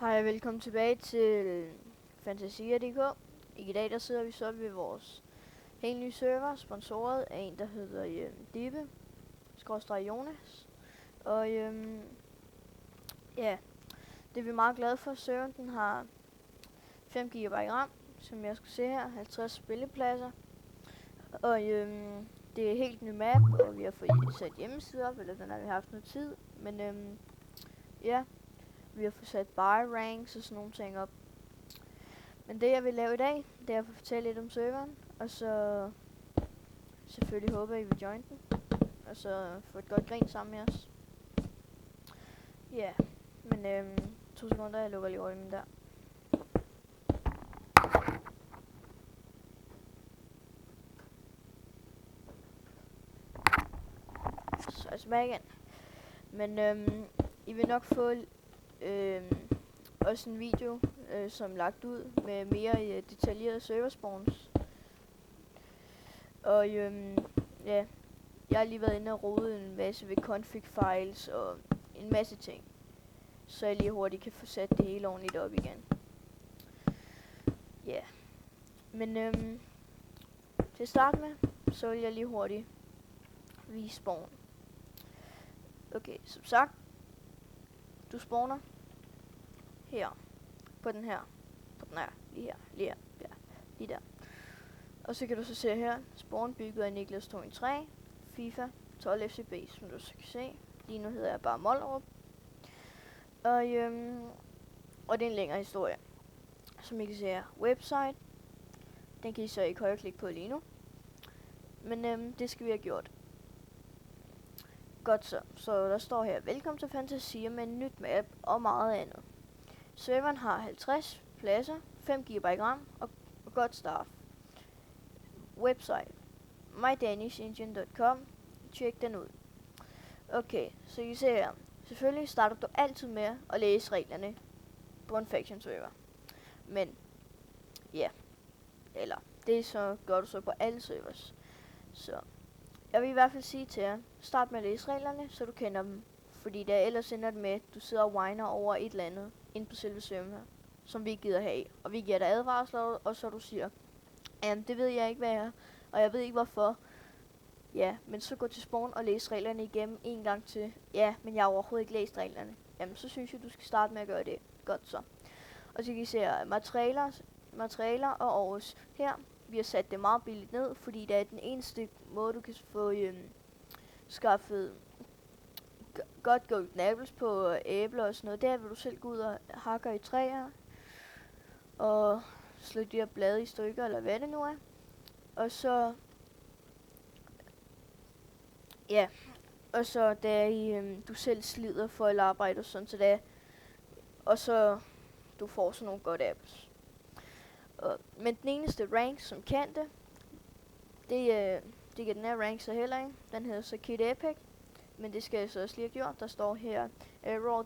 Hej og velkommen tilbage til Fantasia.dk. I dag der sidder vi så ved vores helt nye server, sponsoret af en der hedder Dippe Jonas. Og ja, det er vi meget glade for. Serveren den har 5 GB RAM, som jeg skal se her, 50 spillepladser. Og det er helt ny map, og vi har fået sat hjemmeside op, eller den har vi haft noget tid. Men ja, vi har fået sat buy ranks og sådan nogle ting op. Men det jeg vil lave i dag, det er at fortælle lidt om serveren, og så selvfølgelig håber I vil join den, og så få et godt grin sammen med os. Ja, men 2 sekunder, jeg lukker lige ryggen der. Så er jeg tilbage igen. Men I vil nok få også en video, som lagt ud med mere detaljerede serverspawns. Og ja, jeg har lige været inde og rode en masse ved config files og en masse ting, så jeg lige hurtigt kan få sat det hele ordentligt op igen. Ja, men til at starte med, så vil jeg lige hurtigt vise spawn. Okay, som sagt, du spawner her, på den her, lige her, ja, lige der. Og så kan du så se her, spawn bygget af Niklas 213, FIFA 12 FCB, som du så kan se. Lige nu hedder jeg bare Mollerup. Og det er en længere historie. Som I kan se her, website. Den kan I så ikke højreklikke på lige nu. Men det skal vi have gjort. Godt så. Så der står her, velkommen til Fantasia med en nyt map og meget andet. Serveren har 50 pladser, 5 GB RAM og godt staff. Website mydanishengine.com. Tjek den ud. Okay, så I kan se her. Selvfølgelig starter du altid med at læse reglerne på en faction server. Men ja, eller det så gør du så på alle servers. Så jeg vil i hvert fald sige til jer, start med at læse reglerne, så du kender dem. Fordi der ellers ender det med, at du sidder og whiner over et eller andet inde på selve serveren, som vi ikke gider have. Og vi giver dig advarsler, og så du siger, det ved jeg ikke, hvad jeg er, og jeg ved ikke hvorfor. Ja, men så gå til spawn og læs reglerne igennem en gang til. Ja, men jeg har overhovedet ikke læst reglerne. Jamen, så synes jeg, du skal starte med at gøre det. Godt så. Og så kan I se materialer og års. Her, vi har sat det meget billigt ned, fordi det er den eneste måde, du kan få skaffet godt golden apples på æbler og sådan noget. Der vil du selv gå ud og hakker i træer og slå de her blade i stykker, eller hvad det nu er. Og så ja, og så der du selv slider for at arbejde og sådan, så der, og så du får sådan nogle godt apples. Men den eneste rank, som kan det kan den her rank så heller ikke. Den hedder så Kid Epic, men det skal jeg så også lige have gjort. Der står her, error,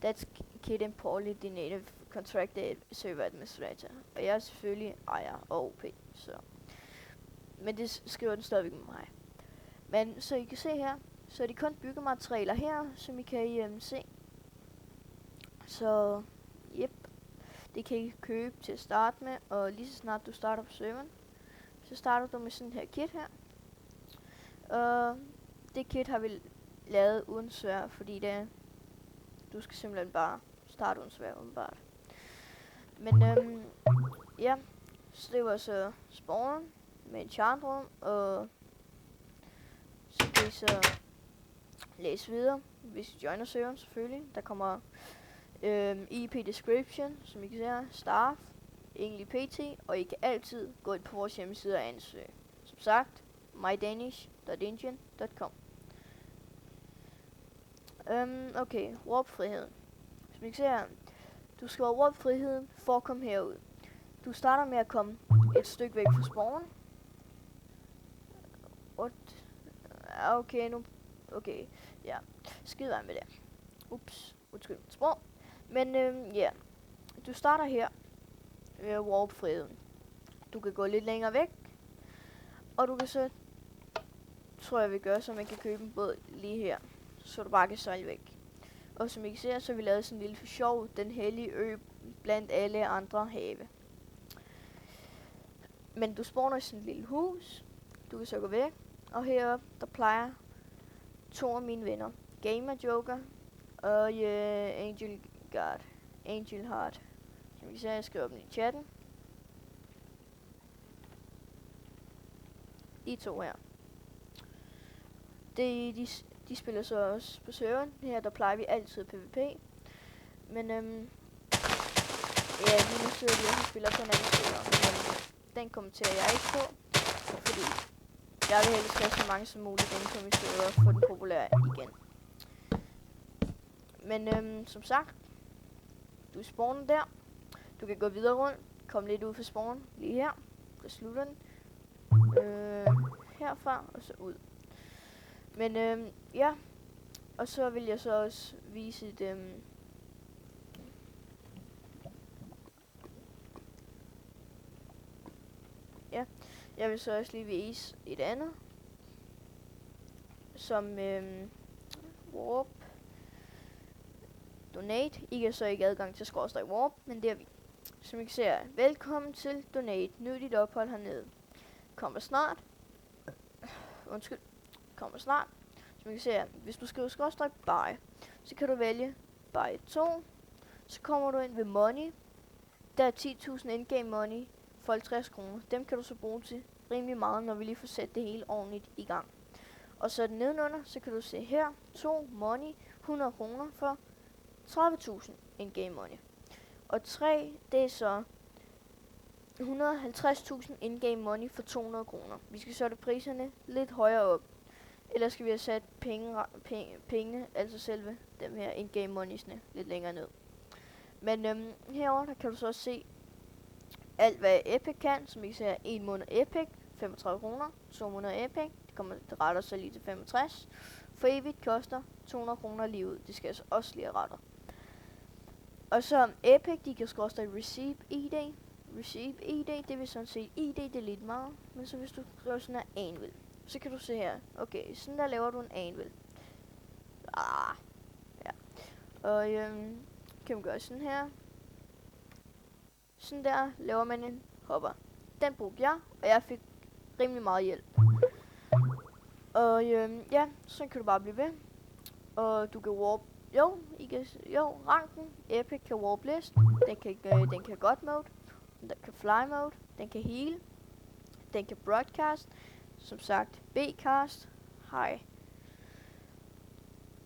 that's Kid and Paulie, the native contracted server administrator. Og jeg er selvfølgelig ejer og OP, så. Men det skriver den stadigvæk med mig. Men så I kan se her, så er de kun byggematerialer her, som I kan se. Så, yep, det kan I købe til at starte med, og lige så snart du starter på serveren, så starter du med sådan her kit her. Og det kit har vi lavet uden svær, fordi du skal simpelthen bare starte uden svær åbenbart. Men ja, så det var så spawnen med en chartrum, og så kan I så læse videre, hvis I joiner serveren selvfølgelig. Der kommer EP description, som I kan se her, staff, egentlig PT, og I kan altid gå ind på vores hjemmeside og ansøge. Som sagt, mydanishengine.com. Okay, warp-friheden. Som I kan se her, du skal have warp-friheden for at komme herud. Du starter med at komme et stykke væk fra spawnen. Okay, nu. Okay, ja. Skide være med det. Ups, undskyld. Sprog. Men ja. Du starter her ved warp-friheden. Du kan gå lidt længere væk. Og du kan så, tror jeg vi gør, så man kan købe en båd lige her. Så du bare kan sejle væk. Og som I kan se, så har vi lavet sådan en lille for sjov, den hellige ø blandt alle andre have. Men du spawner i sådan et lille hus. Du kan så gå væk. Og heroppe, der plejer 2 af mine venner. Gamer Joker og Angel God. Angel Heart. Som I kan se, jeg skriver dem i chatten. De 2 her. De spiller så også på serveren. Her der plejer vi altid PvP. Men ja, lige nu sidder vi også og spiller på en anden server. Men den kommenterer jeg ikke på. Fordi jeg vil helst have så mange som muligt inde på min server og få den populær igen. Men som sagt, du spawner der. Du kan gå videre rundt. Kom lidt ud for spawn. Lige her. Du slutter den. Herfra og så ud. Men ja. Og så vil jeg så også vise dem. Ja. Jeg vil så også lige vise et andet. Som warp. Donate. I kan så ikke adgang til /warp, men det er vi. Som I kan se her. Velkommen til Donate. Nyd dit ophold hernede. Kommer snart. Undskyld. Kommer snart. Som I kan se her. Hvis du skriver /buy, så kan du vælge buy 2. Så kommer du ind ved money. Der er 10.000 in-game money for 50 kroner. Dem kan du så bruge til rimelig meget, når vi lige får sat det hele ordentligt i gang. Og så nedenunder, så kan du se her. 2 money. 100 kroner for 30.000 in-game money. Og 3, det er så 150.000 in-game money for 200 kroner. Vi skal sætte priserne lidt højere op. Ellers skal vi have sat penge, altså selve dem her in-game moneysne, lidt længere ned. Men herover der kan du så også se alt hvad Epic kan, som I kan se her. 1 måned Epic, 35 kroner, 2 måneder Epic, det retter sig lige til 65. For evigt koster 200 kroner lige ud, det skal altså også lige have rettet. Og så Epic, de kan skorstrække Receive ID. Receive ID, det vil sådan set ID, det er lidt meget. Men så hvis du skriver sådan her anvil, så kan du se her. Okay, sådan der laver du en anvil. Ja. Og kan man gøre sådan her. Sådan der laver man en hopper. Den brugte jeg, og jeg fik rimelig meget hjælp. Og ja, så kan du bare blive ved. Og du kan warp. Ranken Epic kan warp list. Den kan god mode. Den kan fly mode. Den kan heal. Den kan broadcast. Som sagt, B-cast. Hej.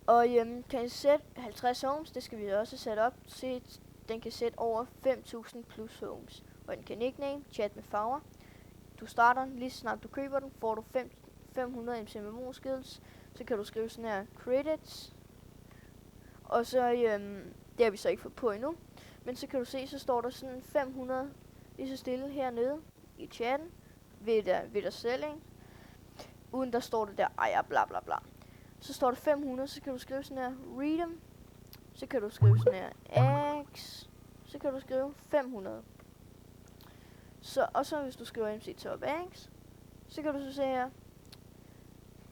Og kan sætte 50 homes. Det skal vi også sætte op til. Den kan sætte over 5.000 plus homes. Og den kan nickname, chat med farver. Du starter den, lige snart du køber den, får du 500 MCMMO skills. Så kan du skrive sådan her credits. Og så, det har vi så ikke fået på endnu. Men så kan du se, så står der sådan 500 lige så stille hernede i chatten. Ved dig selv, ikke? Uden der står det der, bla bla bla. Så står der 500, så kan du skrive sådan her, read them. Så kan du skrive sådan her, x. Så kan du skrive 500. Og så hvis du skriver MC Top X, så kan du så se her,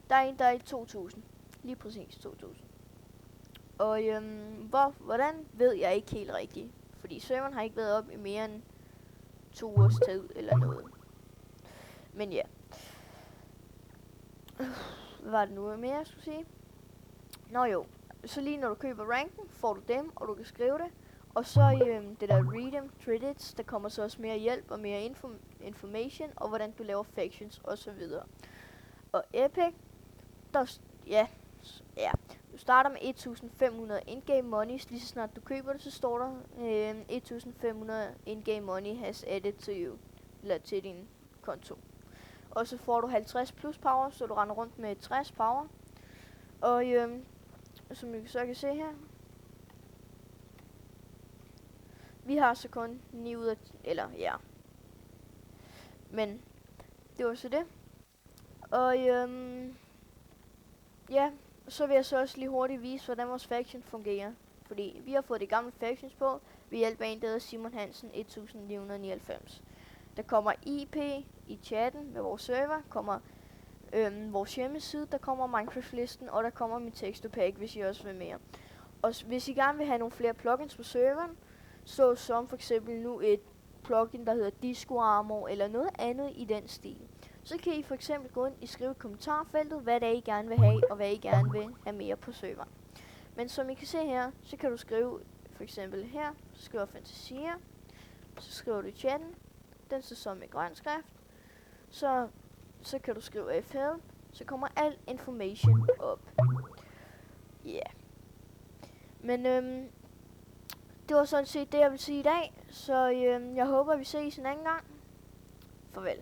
der er en, der er i 2000. Lige præcis 2000. Og hvordan ved jeg ikke helt rigtigt. Fordi serveren har ikke været op i mere end 2 års tid eller noget. Men ja. Hvad var det nu mere, jeg skulle sige? Nå jo. Så lige når du køber ranken, får du dem, og du kan skrive det. Og så det der redeem credits, der kommer så også mere hjælp og mere information, og hvordan du laver factions og så videre. Og Epic, du starter med 1500 in-game monies. Lige så snart du køber det, så står der 1500 in-game money has added to you, eller til din konto. Og så får du 50 plus power, så du render rundt med 60 power. Og som I så kan se her, vi har så kun 9 ud af, men det var så det. Og ja, så vil jeg så også lige hurtigt vise, hvordan vores faction fungerer. Fordi vi har fået de gamle factions på ved hjælp af en, der hedder Simon Hansen 1999. Der kommer IP i chatten med vores server, kommer vores hjemmeside, der kommer Minecraft-listen, og der kommer min textupack, hvis I også vil mere. Og hvis I gerne vil have nogle flere plugins på serveren, så som for eksempel nu et plugin, der hedder Disco Armor, eller noget andet i den stil, så kan I for eksempel gå ind og skrive i kommentarfeltet, hvad det er, I gerne vil have, og hvad I gerne vil have mere på serveren. Men som I kan se her, så kan du skrive for eksempel her, så skriver Fantasia, så skriver du i chatten, den står så med grøn skrift, så kan du skrive F-help, så kommer al information op. Ja. Yeah. Men det var sådan set det, jeg vil sige i dag, så jeg håber, vi ses en anden gang. Farvel.